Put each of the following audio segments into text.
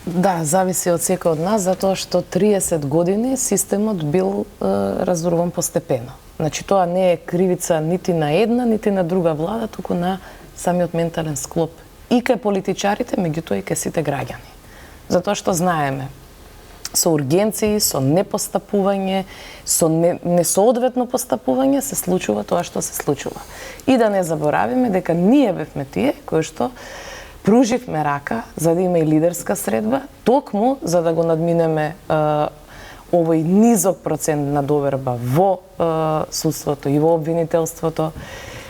Да, зависи од секој од нас, затоа што 30 години системот бил разоруван постепено. Значи, тоа не е кривица нити на една, нити на друга влада, туку на самиот ментален склоп. И кај политичарите, меѓутоа и кај сите граѓани. Затоа што знаеме, со ургенции, со непостапување, со несоодветно постапување се случува тоа што се случува. И да не заборавиме дека ние бевме тие кои што пруживме рака за да има и лидерска средба, токму за да го надминеме овој низок процент на доверба во судството и во обвинителството,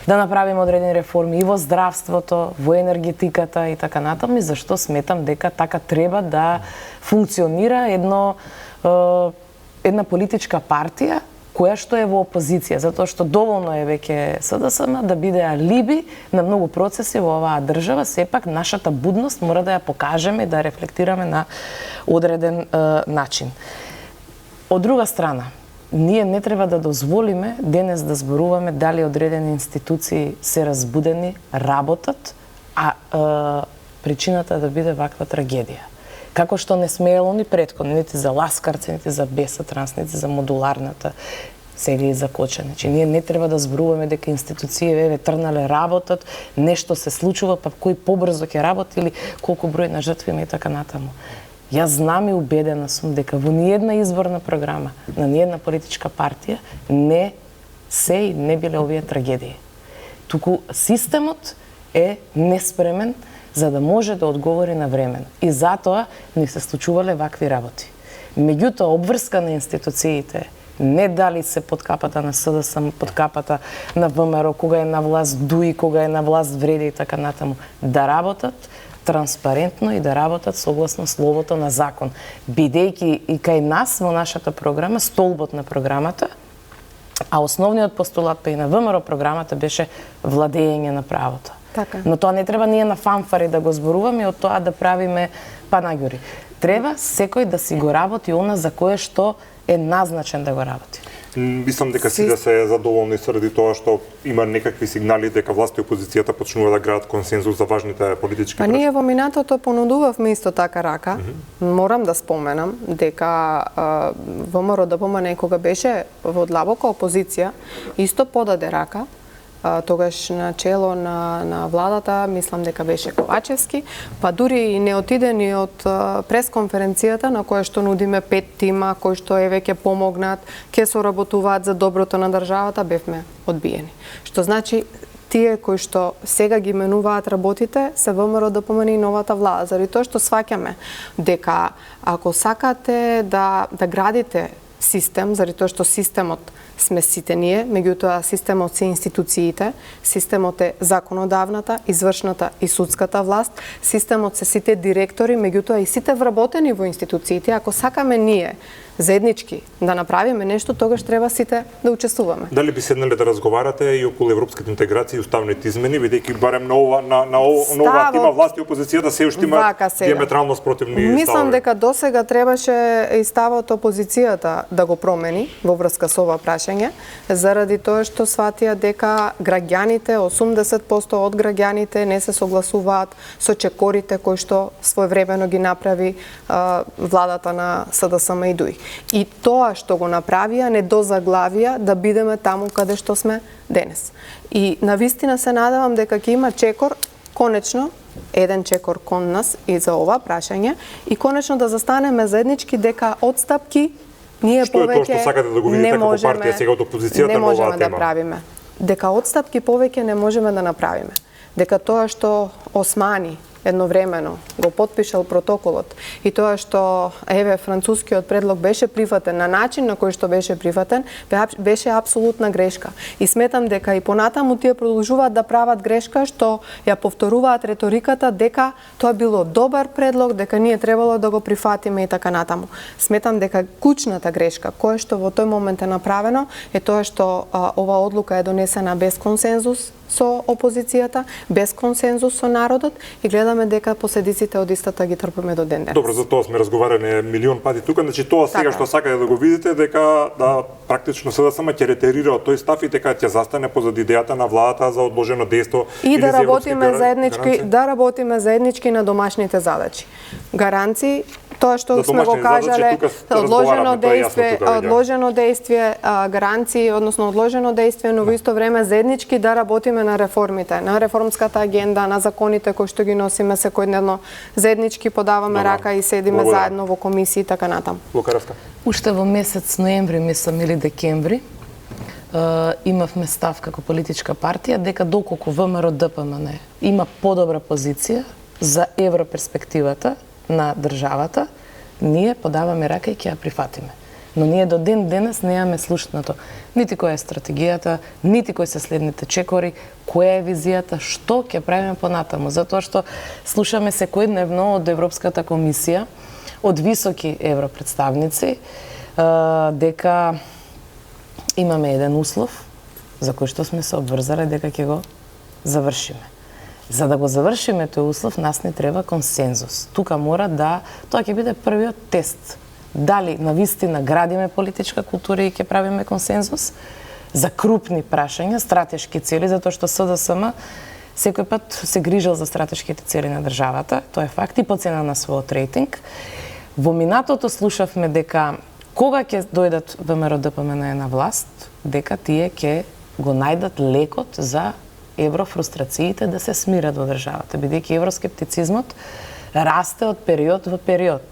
да направиме одредени реформи и во здравството, во енергетиката и така натаму, и зашто сметам дека така треба да функционира една политичка партија која што е во опозиција, затоа што доволно е веќе СДСМ да биде алиби на многу процеси во оваа држава, сепак нашата будност мора да ја покажеме и да рефлектираме на одреден начин. Од друга страна, ние не треба да дозволиме денес да зборуваме дали одредени институции се разбудени, работат, а причината да биде ваква трагедија. Како што не смеело ни претходно, нити за Ласкарци, нити за Беса Транс, нити за модуларната, сега и за Коча. Значи, ние не треба да зборуваме дека институциите трнале работат, нешто се случува, па кој побрзо ќе работи или колку број на жртви има и така натаму. Јас знам и убедена сум дека во ниедна изборна програма на ниедна политичка партија не се и не биле овие трагедии. Туку системот е неспремен за да може да одговори на време. И затоа ни се случувале вакви работи. Меѓутоа, обврска на институциите, не дали се под капата на СДСМ, под капата на ВМРО, кога е на власт ДУИ, кога е на власт вреди и така натаму, да работат транспарентно и да работат согласно словото на закон. Бидејќи и кај нас во нашата програма, столбот на програмата, а основниот постулат па и на ВМРО програмата беше владење на правото. Така. Но тоа не треба ние на фанфари да го зборуваме и од тоа да правиме панаѓури. Треба секој да си го работи она за кое што е назначен да го работи. Мислам дека сите се задоволни заради тоа што има некакви сигнали дека власта и опозицијата почнува да градат консензус за важните политички прашања. Ние во минатото понудувавме исто така рака. Морам да споменам дека ВМРО ДПМН кога беше во длабока опозиција, исто подаде рака. Тогаш на чело на владата, мислам дека беше Ковачевски, па дури и не отиде ни од пресконференцијата на која што нудиме 5 тима кои што веќе помогнат, ќе соработуваат за доброто на државата, бевме одбиени. Што значи тие кои што сега ги менуваат работите се ВМРО ДПМН и новата влада, заради тоа што сваќаме дека ако сакате да градите систем, заради тоа што системот сме сите ние, меѓутоа системот се институциите, системот е законодавната, извршната и судската власт, системот се сите директори, меѓутоа и сите вработени во институциите. Ако сакаме ние заеднички да направиме нешто, тогаш треба сите да учествуваме. Дали би седнале да разговарате и околу европските интеграции и уставните измени, бидејќи барем на оваа тема власт и опозицијата се уште има диаметрално спротивни ставови? Мислам дека досега требаше и ставот опозицијата да го промени во врска со ова прашање, заради тоа што сватија дека граѓаните, 80% од граѓаните не се согласуваат со чекорите кои што своевремено ги направи владата на СДСМ и ДУИ. И тоа што го направија не дозаглавија да бидеме таму каде што сме денес. И навистина се надевам дека ќе има чекор, конечно, еден чекор кон нас и за ова прашање, и конечно да застанеме заеднички дека одстапки ние што повеќе е тоа што сакате да го видите како партија сега од опозицијата на оваа тема? Да правиме. Дека одстапки повеќе не можеме да направиме. Дека тоа што Османи едновремено го потпишал протоколот и тоа што францускиот предлог беше прифатен на начин на кој што беше прифатен, беше апсолутна грешка. И сметам дека и понатаму тие продолжуваат да прават грешка што ја повторуваат реториката дека тоа било добар предлог, дека ние требало да го прифатиме и така натаму. Сметам дека клучната грешка која што во тој момент е направено е тоа што ова одлука е донесена без консензус со опозицијата, без консензус со народот и гледаме дека последиците од истата ги трпиме до ден денес. Добро, за тоа сме разговарале милион пати тука, значи тоа сега што сакате да го видите дека да практично СДСМ ќе ретерира од тој став и дека ќе застане позади идејата на владата за одложено дејство и да работиме заеднички на домашните задачи. Гаранции, тоа што сме го кажале, одложено дејствие, гаранции, односно одложено дејствие, но во исто време заеднички да работиме на реформите, на реформската агенда, на законите кои што ги носиме секојдневно, заеднички подаваме рака и седиме заедно во комисии и така натаму. Лукаровска. Уште во месец ноември, мислам, или декември, имавме став како политичка партија дека доколку ВМРО-ДПМН има подобра позиција за европерспективата на државата, ние подаваме рака и ќе ја прифатиме. Но ние до ден денес немаме слушнато нити која е стратегијата, нити кои се следните чекори, која е визијата, што ќе правиме понатаму, затоа што слушаме секојдневно од Европската комисија, од високи европредставници, дека имаме еден услов за кој што сме се обврзале дека ќе го завршиме. За да го завршиме тој услов, нас не треба консензус. Тука мора тоа ќе биде првиот тест. Дали навистина градиме политичка култура и ќе правиме консензус за крупни прашања, стратешки цели, затоа што СДСМ секој пат се грижал за стратешките цели на државата, тоа е факт, и по цена на својот рейтинг. Во минатото слушавме дека кога ќе дојдат ВМРО-ДПМН на власт, дека тие ќе го најдат лекот за еврофрустрациите да се смират во државата, бидејќи евроскептицизмот расте од период во период.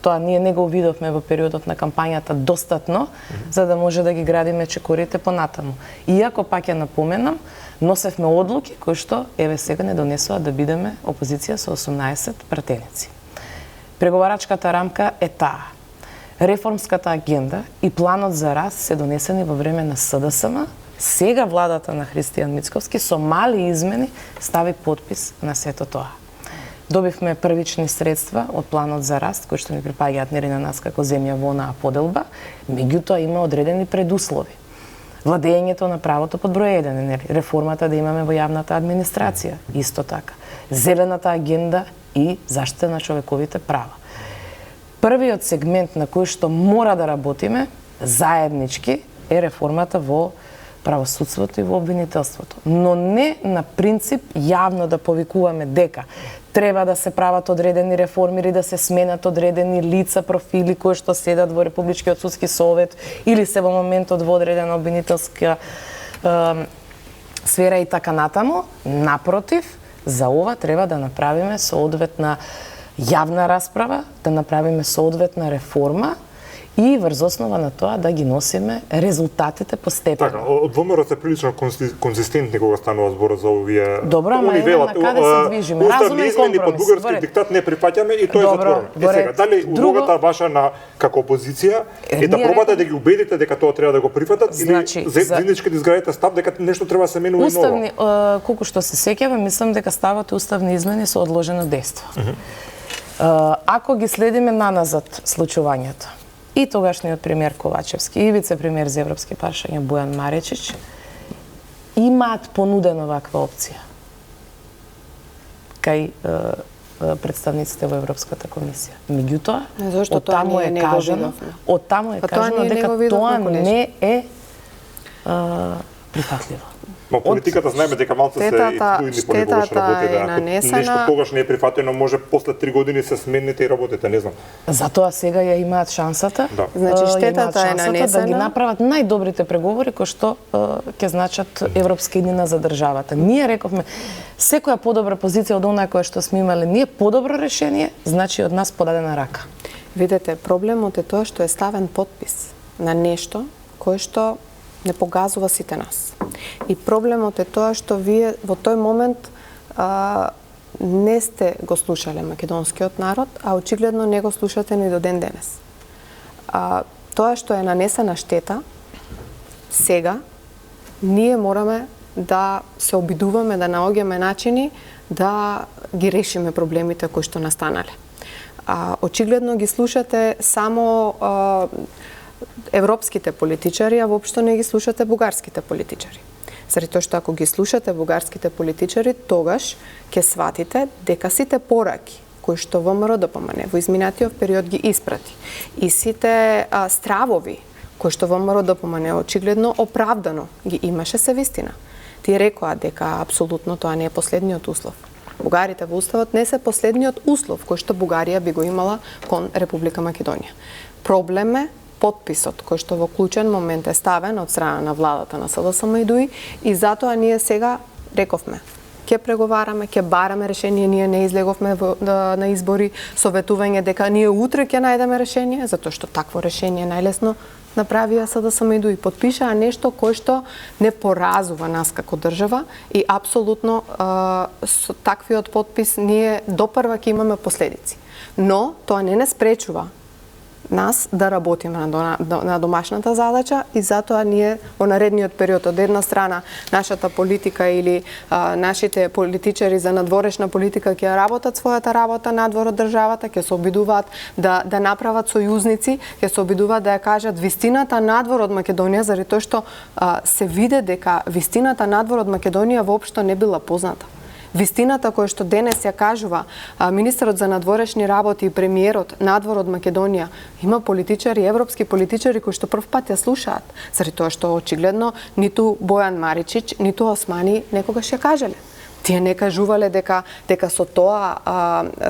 Тоа ние не го видовме во периодот на кампањата достатно, за да може да ги градиме чекорите понатаму. Иако пак ја напоменам, носевме одлуки кои што еве сега не донесоа да бидеме опозиција со 18 пратеници. Преговарачката рамка е таа. Реформската агенда и планот за раст се донесени во време на СДСМ. Сега владата на Христијан Мицковски со мали измени стави подпис на сето тоа. Добивме првични средства од планот за раст, кои што ни припаѓаат нели на нас како земја во онаа поделба, меѓутоа има одредени предуслови. Владењето на правото под број 1, нели, реформата да имаме во јавната администрација, исто така. Зелената агенда и заштита на човековите права. Првиот сегмент на кој што мора да работиме заеднички е реформата во правосудството и во обвинителството. Но не на принцип јавно да повикуваме дека треба да се прават одредени реформи или да се сменат одредени лица, профили кои што седат во Републичкиот судски совет или се во моментот во одредена обвинителска сфера и така натаму. Напротив, за ова треба да направиме соодветна јавна расправа, да направиме соодветна реформа и врз основа на тоа да ги носиме резултатите постепено. Така, од ВМРО се прилично конзистентни кога станува збор за овие... Добро, ама еве на каде се движиме. Разумен компромис. Под бугарски диктат не прифаќаме и тоа е затворено. Сега, дали улогата ваша на како опозиција е да пробате да ги убедите дека тоа треба да го прифатат или заеднички да изградите став дека нешто треба да се менува и ново? Уставни, колку што се сеќавам, мислам дека стават уставни измени со одложено дејство. Ако ги следиме наназад случувањата, и тогашниот премиер Ковачевски, и вице-премиер за европски прашања Бојан Маречич имаат понудена ваква опција кај представниците во Европската комисија. Меѓутоа, од таму е кажано дека тоа не е прифатливо. Но политиката знаеме дека малку се и флуидни понекогаш работите. Ако нешто тогаш не е прифатено, може после 3 години се смените и работите, не знам. Затоа сега ја имаат шансата. Да. Значи штетата е нанесена да ги направат најдобрите преговори кои што ќе значат европска иднина за државата. Ние рековме секоја подобра позиција од онаа која што сме имале ние подобро решение, значи од нас подадена рака. Видете, проблемот е тоа што е ставен подпис на нешто кое што не погазува сите нас. И проблемот е тоа што вие во тој момент не сте го слушале македонскиот народ, а очигледно не го слушате ни до ден денес. Тоа што е нанесена штета, сега, ние мораме да се обидуваме, да наоѓаме начини да ги решиме проблемите кои што настанале. Очигледно ги слушате само европските политичари, а воопшто не ги слушате бугарските политичари. Заради тоа што ако ги слушате бугарските политичари, тогаш ќе сватите дека сите пораки кои што ВМРО-ДПМН во изминатиот период ги испрати и сите стравови кои што ВМРО-ДПМН очигледно оправдано ги имаше се вистина. Тие рекоа дека апсолутно тоа не е последниот услов. Бугарите во уставот не се последниот услов кој што Бугарија би го имала кон Република Македонија. Проблем е потписот кој што во клучен момент е ставен од страна на владата на СДСМ и затоа ние сега рековме ќе преговараме, ќе бараме решение, ние не излеговме на избори со ветување дека ние утре ќе најдеме решение, затоа што такво решение најлесно направија СДСМ и потпишаа нешто кое што не поразува нас како држава и апсолутно со таквиот потпис ние допрва ќе имаме последици. Но тоа не спречува нас да работиме на домашната задача и затоа ние во наредниот период од една страна нашата политика или нашите политичари за надворешна политика ќе работат својата работа надвор од државата, ќе се обидуваат да направат сојузници, ќе се обидуваат да ја кажат вистината надвор од Македонија, заради тоа што се виде дека вистината надвор од Македонија воопшто не била позната. Вистината која што денес ја кажува министерот за надворешни работи и премиерот надвор од Македонија, има политичари, европски политичари кои што прв пат ја слушаат, заради тоа што очигледно ниту Бојан Маричич, ниту Османи некогаш ја кажале. Тие не кажувале дека со тоа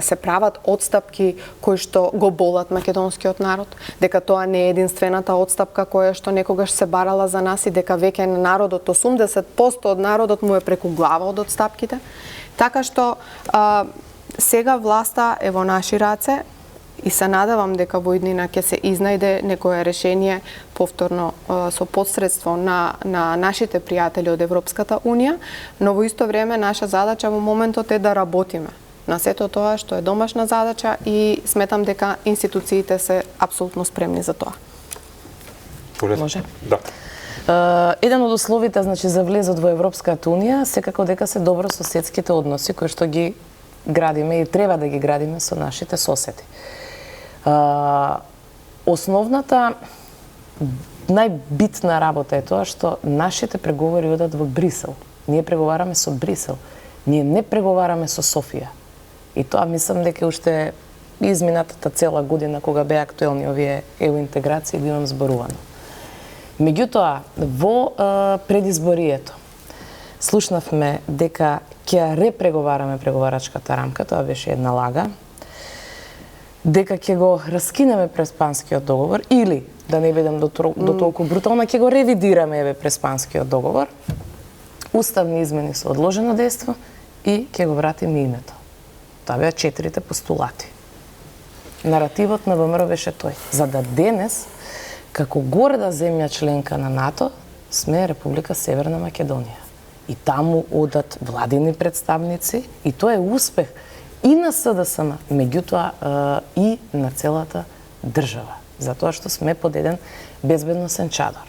се прават отстапки кои што го болат македонскиот народ, дека тоа не е единствената отстапка која што некогаш се барала за нас и дека веќе на народот 80% од народот му е преку глава од отстапките. Така што сега власта е во наши раце и се надевам дека во иднина ќе се изнајде некое решение повторно со посредство на нашите пријатели од Европската Унија, но во исто време наша задача во моментот е да работиме на сето тоа што е домашна задача и сметам дека институциите се апсолутно спремни за тоа. Може? Да. Еден од условите за влезот во Европската Унија секако дека се добрососедските односи кои што ги градиме и треба да ги градиме со нашите соседи. Основната најбитна работа е тоа што нашите преговори одат во Брисел. Ние преговараме со Брисел. Ние не преговараме со Софија. И тоа мислам дека уште изминатата цела година кога беа актуелни овие EU интеграции го имам зборувано. Меѓутоа, во предизборието слушнавме дека ќе репреговараме преговарачката рамка, тоа беше една лага, дека ќе го раскинеме Преспанскиот договор или, да не бидем до толку брутална, ќе го ревидираме Преспанскиот договор, уставни измени со одложено дејство и ќе го вратиме името. Тоа беа 4 постулати. Наративот на ВМРО беше тој. За да денес, како горда земја членка на НАТО, сме Република Северна Македонија. И таму одат владини представници и тоа е успех и на СДСМ, меѓутоа и на целата држава, затоа што сме под еден безбедносен чадор.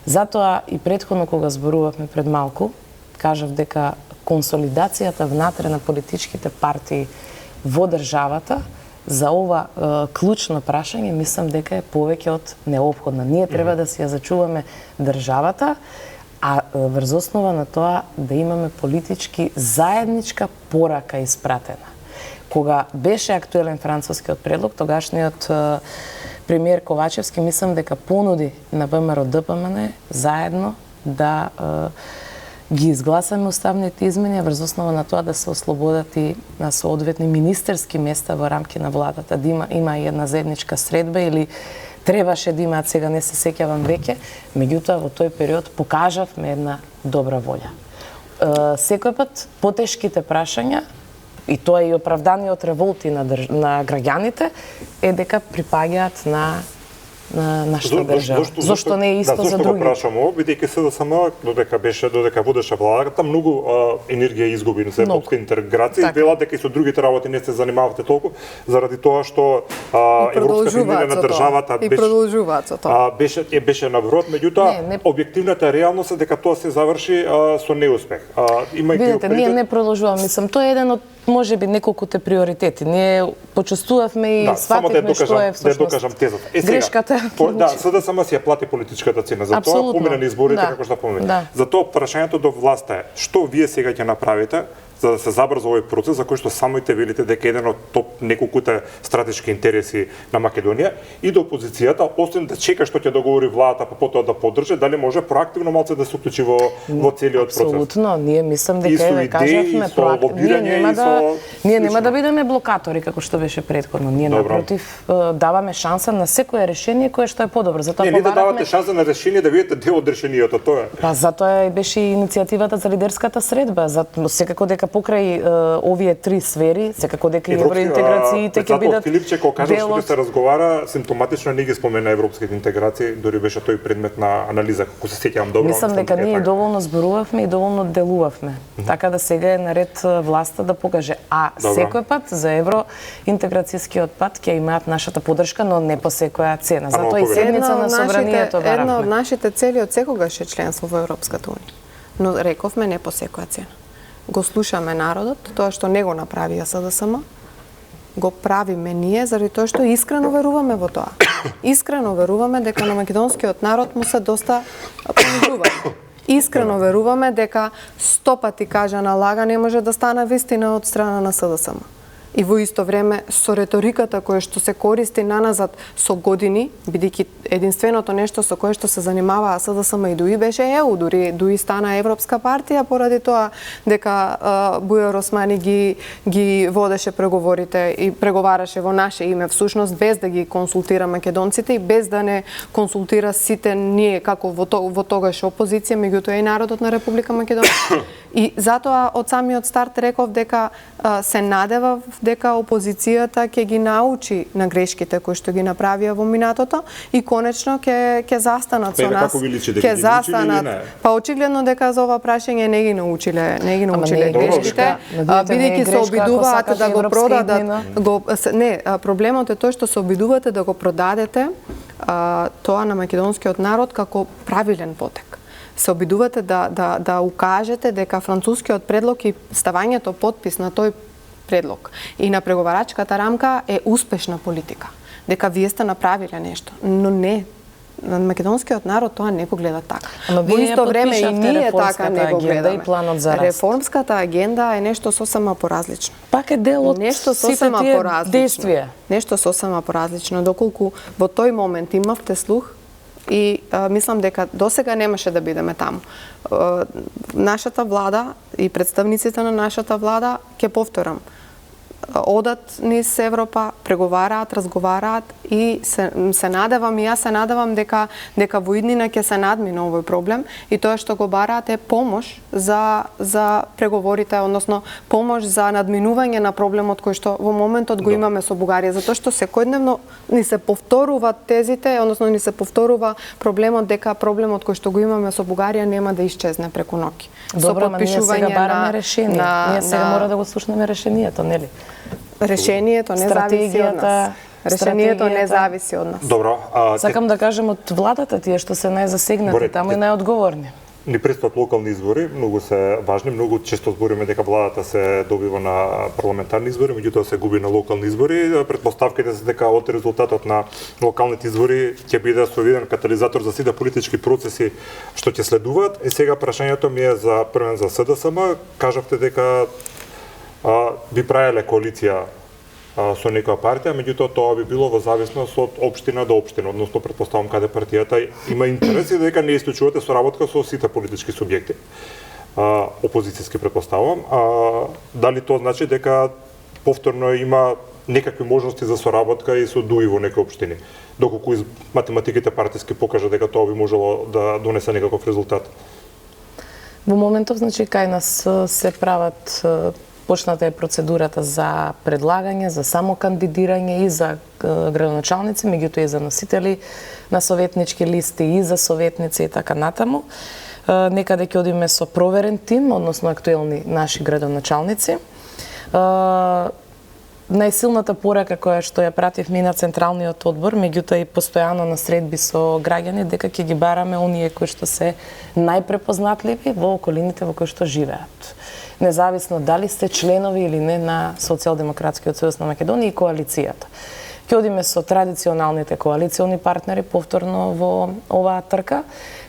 Затоа и претходно кога зборувавме пред малку, кажав дека консолидацијата внатре на политичките партии во државата за ова клучно прашање мислам дека е повеќе од неопходна. Ние треба да си ја зачуваме државата, а врз основа на тоа да имаме политички заедничка порака испратена. Кога беше актуелен францускиот предлог, тогашниот премиер Ковачевски мислам дека понуди на ВМРО-ДПМН заедно да ги изгласаме уставните измени, врз основа на тоа да се ослободат и на соодветни министерски места во рамки на владата, да има и една заедничка средба или требаше да имаат, сега не се сеќавам веќе, меѓутоа во тој период покажавме една добра волја. Секој пат потешките прашања, и тоа е и оправданиот револти на граѓаните, е дека припаѓаат на нашата држава. Зошто не е исто за други? Зошто го прашам ово, бидејќи СДСМ додека водеше владата, многу енергија изгуби за европска интеграција и вела дека и со другите работи не се занимавате толку, заради тоа што европската иднина на државата беше на врот, меѓутоа објективната реалност е дека тоа се заврши со неуспех. Видете, ние не продолжуваме, мислам, тоа е еден од можеби неколкуте приоритети. Ние почувствувавме и свативме што е всушност. Да докажам тезата. Грешката. Да, СДСМ си ја плати политичката цена. За тоа помина на изборите како што помина. За тоа прашањето до власта е што вие сега ќе направите за да се забрза овој процес за кој што самите велите дека еден од топ неколкуте стратешки интереси на Македонија и до опозицијата, освен да чека што ќе договори владата, па потоа да поддржи, дали може проактивно малце да се уклучи во целиот процес. Апсолутно, ние мислам дека еве кажавме ние нема да бидеме блокатори како што беше претходно. Ние напротив даваме шанса на секое решение кое што е подобро. Затоа не да давате шанса на решение да видите дел од решението, тоа е. Па затоа беше и иницијативата за лидерската средба, секако дека покрај овие три сфери, секако дека и евроинтеграциите ќе бидат Филипче кога кажа што се разговара, симптоматично не ги спомена европските интеграции, дури беше тој предмет на анализа, како се сеќавам добро. Мислам дека ние доволно зборувавме и доволно делувавме. Така да сега е наред власта да покаже. Секој пат за евроинтеграцијскиот пат ќе имаат нашата поддршка, но не по секоја цена. Затоа и седница на собранието баравме. Една од нашите цели од секогаш е членство во Европската унија. Но рековме не по секоја цена. Го слушаме народот, тоа што не го направија СДСМ, го правиме ние заради тоа што искрено веруваме во тоа. Искрено веруваме дека на македонскиот народ му се доста понижува. Искрено веруваме дека 100 пати кажана лага не може да стане вистина од страна на СДСМ. И во исто време со реториката која што се користи наназад со години, бидејќи единственото нешто со кое што се занимаваа СДСМ и ДУИ беше ЕУ, дури ДУИ стана Европска партија поради тоа дека Бујар Османи ги водеше преговорите и преговараше во наше име всушност без да ги консултира македонците и без да не консултира сите ние како во тогаш опозиција, меѓутоа и народот на Република Македонија. И затоа од самиот старт реков дека се надевав дека опозицијата ќе ги научи на грешките кои што ги направија во минатото и конечно ќе застанат со нас. Ќе застанат. Па очигледно дека за ова прашање не ги научиле грешките, бидејќи се обидуваат да го продадат. Не, проблемот е тој што се обидувате да го продадете тоа на македонскиот народ како правилен потек. Се обидувате да укажете дека францускиот предлог и ставањето подпис на тој предлог и на преговарачката рамка е успешна политика. Дека вие сте направиле нешто, но не. На македонскиот народ тоа не го гледа така. Во исто време и ние така не го гледаме. Реформската агенда е нешто сосема поразлично. Пак е дел од сите тие действија. Нешто сосема поразлично, доколку во тој момент имавте слух и мислам дека досега немаше да бидеме таму. Нашата влада и представниците на нашата влада, ќе повторам, одат низ Европа, преговараат, разговараат и се надевам, и јас се надевам дека во иднина ќе се надмине овој проблем и тоа што го бараат е помош за преговорите, односно помош за надминување на проблемот кој што во моментот го имаме со Бугарија, затоа што секојдневно ни се повторуваат тезите, односно ни се повторува проблемот дека проблемот кој што го имаме со Бугарија нема да исчезне преку ноќ. Добро, ама ние сега бараме решение. Ние сега мора да го слушнеме решението, нели? Решението не зависи од нас. Решението не зависи од нас. Добро. Сакам да кажем од владата тие што се најзасегнати таму и најодговорни. Ни предстојат локални избори, многу се важни, многу често збориме дека владата се добива на парламентарни избори, меѓутоа се губи на локални избори. Предпоставките се дека од резултатот на локалните избори ќе биде солиден катализатор за сите политички процеси што ќе следуваат. И сега прашањето ми е за првен за СДСМ. Кажавте дека би правеле коалиција со некоја партија, меѓутоа тоа би било во зависност од општина до општина, односно претпоставам каде партијата има интерес и дека не исклучувате соработка со сите политички субјекти. Опозицијски претпоставам. Дали тоа значи дека повторно има некакви можности за соработка и со ДУИ во некои општини, доколку математиките партиски покажа дека тоа би можело да донесе некаков резултат? Во моментов, значи, кај нас се прават почната е процедурата за предлагање, за самокандидирање и за градоначалници, меѓутоа и за носители на советнички листи и за советници и така натаму. Некаде ќе одиме со проверен тим, односно актуелни наши градоначалници. најсилната порака која што ја пративме на Централниот одбор, меѓутоа и постојано на средби со граѓани, дека ќе ги бараме оние кои што се најпрепознатливи во околините во кои што живеат. Независно дали сте членови или не на Социјалдемократскиот сојуз на Македонија и коалицијата. Ќе одиме со традиционалните коалициони партнери повторно во оваа трка,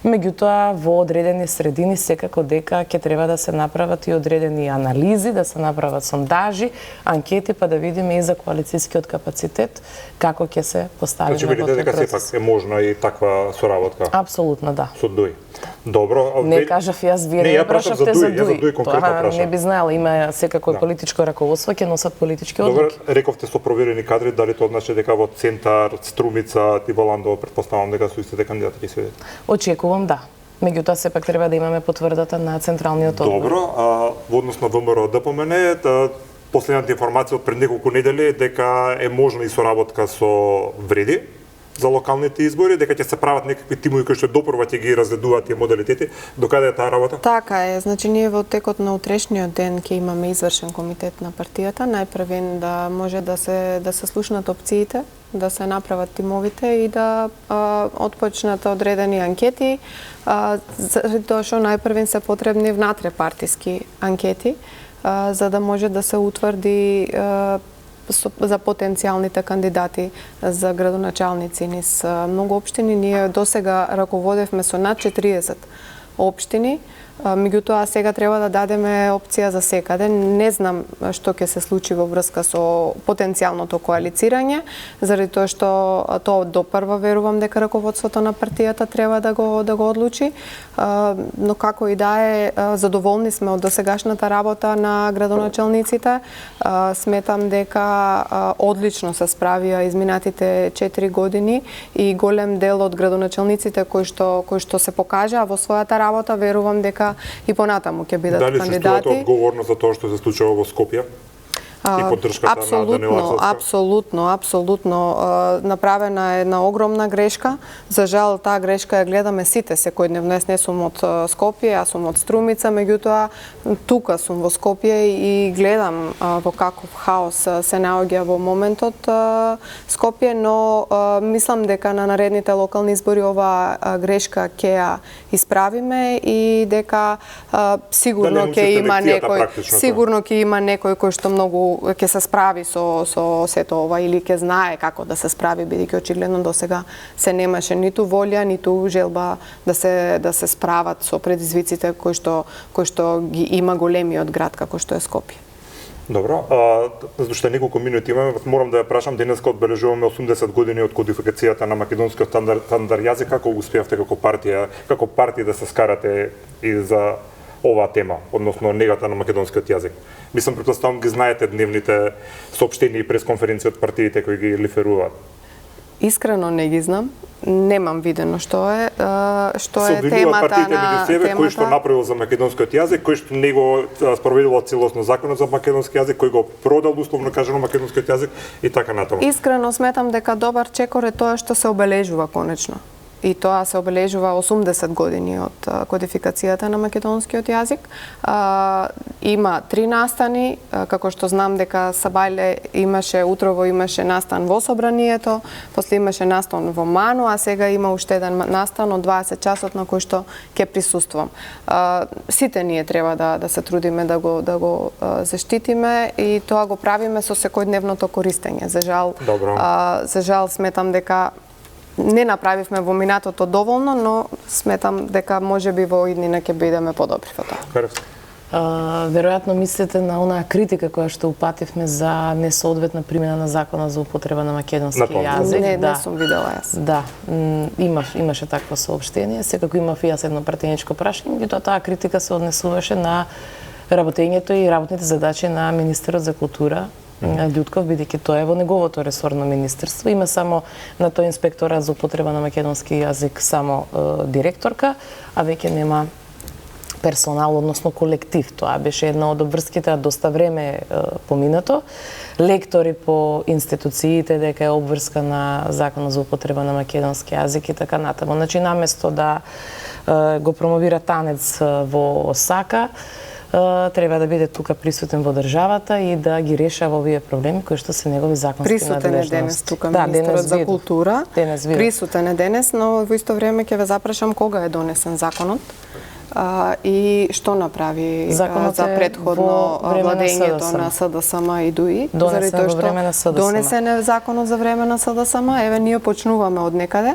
меѓутоа во одредени средини секако дека ќе треба да се направат и одредени анализи, да се направат сондажи, анкети, па да видиме и за коалицијскиот капацитет како ќе се поставиме во тој процес. Дека сепак е можна и таква соработка? Апсолутно да. Со ДУИ. Добро. Не кажав јас, вие не прашавте за ДУИ. Тоа не би знаела, има секако политичко раководство, ќе носат политички одлуки. Добро, рековте со проверени кадри, дали тоа значи дека во Центар, Струмица, Тиволандо, претпоставам дека су истите кандидати ќе седат? Очекувам да. Меѓутоа сепак треба да имаме потврдата на Централниот одбор. Добро, во однос на ВМРО ДПМН, последната информација од пред неколку недели е дека е можна и соработка со Вреди за локалните избори, дека ќе се прават некакви тимови кои што допрва ќе ги разгледуваат тие модалитети. Докаде е таа работа? Така е, значи ние во текот на утрешниот ден ќе имаме извршен комитет на партијата, најпрвен да може да се слушнат опциите, да се направат тимовите и да отпочнат одредени анкети, заради тоа што најпрвен се потребни внатре-партиски анкети, за да може да се утврди за потенцијалните кандидати за градоначалници низ многу општини. Ние досега раководевме со над 40 општини, меѓутоа сега треба да дадеме опција за секаде. Не знам што ќе се случи во врска со потенцијалното коалицирање, заради тоа што тоа допрва верувам дека раководството на партијата треба да го одлучи, но како и да е, задоволни сме од досегашната работа на градоначалниците. Сметам дека одлично се справија изминатите 4 години и голем дел од градоначалниците кои што се покажаа во својата работа, верувам дека и понатаму ќе бидат кандидати. Дали чувствувате одговорност за тоа што се случува во Скопје? И поддршката на Даниела Соцка? Апсолутно. Направена е една огромна грешка. За жал, таа грешка ја гледаме сите секојдневно. Јас не сум од Скопје, јас сум од Струмица, меѓутоа тука сум во Скопје и гледам во каков хаос се наоѓа во моментот Скопје, но мислам дека на наредните локални избори оваа грешка ќе ја исправиме и дека сигурно ќе има некој кој што многу ќе се справи со сето ова или ќе знае како да се справи, бидејќи очигледно досега се немаше ниту волја, ниту желба да се справат со предизвиците кои што ги има големиот град како што е Скопје. Добро, зашто неколку минути имаме, морам да ја прашам, денеска одбележуваме 80 години од кодификацијата на македонскиот стандард јазик. Како успеавте како партија да се скарате и за оваа тема, односно негата на македонскиот јазик? Мислам, претпоставам ги знаете дневните соопштенија и пресконференции од партиите кои ги лиферуваат. Искрено не ги знам. Немам видено што е темата на партиите меѓу себе, кој што направил за македонскиот јазик, кој што не го спроведува целосно законот за македонски јазик, кој го продал условно кажано македонскиот јазик и така натаму. Искрено сметам дека добар чекор е тоа што се обележува конечно. И тоа се обележува 80 години од кодификацијата на македонскиот јазик. Има 3 настани, како што знам дека Сабајле утрово имаше настан во Собранието, после имаше настан во Ману, а сега има уште еден настан од 20 часот на кој што ќе присуствувам. Сите ние треба да се трудиме да го заштитиме и тоа го правиме со секојдневното користење. За жал сметам дека не направивме во минатото доволно, но сметам дека можеби во иднина ќе бидеме подобри во тоа. Веројатно мислите на онаа критика која што упативме за несоодветна примена на закона за употреба на македонски јазик. Не сум видела јас. Да, имаше такво соопштение. Секако имав и јас едно пратеничко прашање, меѓутоа таа критика се однесуваше на работењето и работните задачи на министерот за култура Љутков, бидејќи тоа е во неговото ресорно министерство. Има само на тој инспекторат за употреба на македонски јазик само директорка, а веќе нема персонал, односно колектив. Тоа беше една од обврските, доста време поминато. Лектори по институциите дека е обврска на Законот за употреба на македонски јазик и така натаму. Значи, наместо да го промовира танец во Осака, треба да биде тука присутен во државата и да ги решава овие проблеми кои што се негови законски надлежности. Присутен е денес тука министерот за култура. Присутен е денес, но во исто време ќе ве запрашам кога е донесен законот. И што направи законот за претходно владењето на СДСМ и ДУИ, заради тоа што донесен е законот за време на СДСМ, еве ние почнуваме од некаде.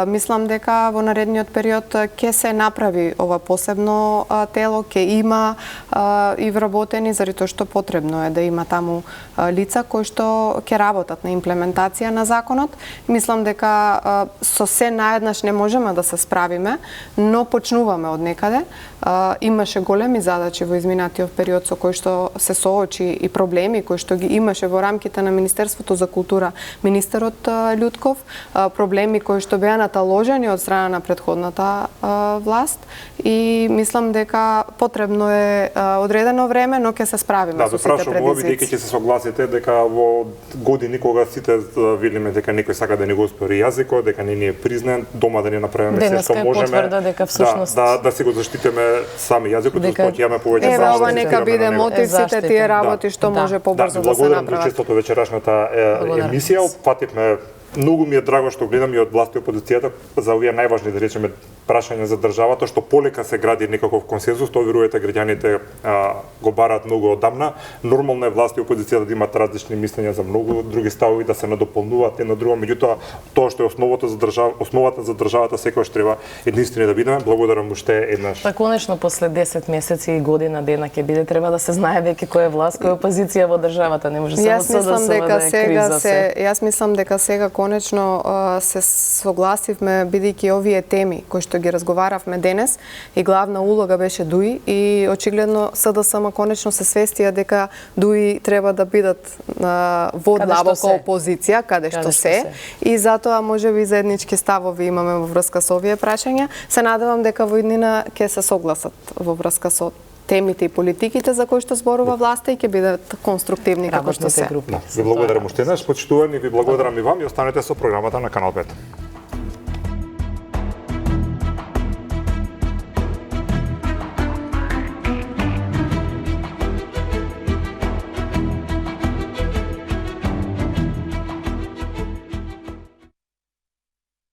Мислам дека во наредниот период ќе се направи ова посебно тело, ќе има и вработени, заради тоа што потребно е да има таму лица кои што ќе работат на имплементација на законот. Мислам дека со се наеднаш не можеме да се справиме, но почнуваме од некаде. Имаше големи задачи во изминатиот период со кои што се соочи и проблеми кои што ги имаше во рамките на Министерството за култура министерот Љутков, проблеми кои што беа наталожени од страна на претходната власт и мислам дека потребно е одредено време, но ќе се справиме со сите предизвици. Бидејќи ќе се согласите дека во години кога сите видиме дека некој сака да ни го оспори јазикот, дека не ни е признат, дома да ни направиме се што можеме, да се го заштитиме сами јазикот, дека ќе имаме повеќе заштита. Ова нека биде мотив сите тие работи што може побрзо да се направат. Благодарам ви честото вечерашната емисија. Опфативме. Многу ми е драго што гледам и од власт и опозицијата за овие најважни, да речеме, прашања за државата, што полека се гради некаков консензус, тоа верувате граѓаните го бараат многу одамна. Нормално е власт и опозицијата да имаат различни мислења за многу други ставови, да се надополнуваат една друга, меѓутоа тоа што е основата за државата секогаш треба единствени да бидеме. Благодарам уште еднаш. Па конечно после 10 месеци и година дена ќе биде, треба да се знае веќе кој е власт, кој е опозиција во државата, не може само СДСМ да е криза се. Јас мислам дека сега конечно се согласивме, бидејќи овие теми кои што ги разговаравме денес и главна улога беше ДУИ и очигледно СДСМ конечно се свестија дека ДУИ треба да бидат во длабока опозиција, каде што се, и затоа можеби заеднички ставови имаме во врска со овие прашања. Се надевам дека во иднина ќе се согласат во врска со темите и политиките за кои што зборува власта и ќе бидат конструктивни како што се. Ви благодарам уште еднаш, почитувани, ви благодарам и вам и останете со програмата на Канал 5.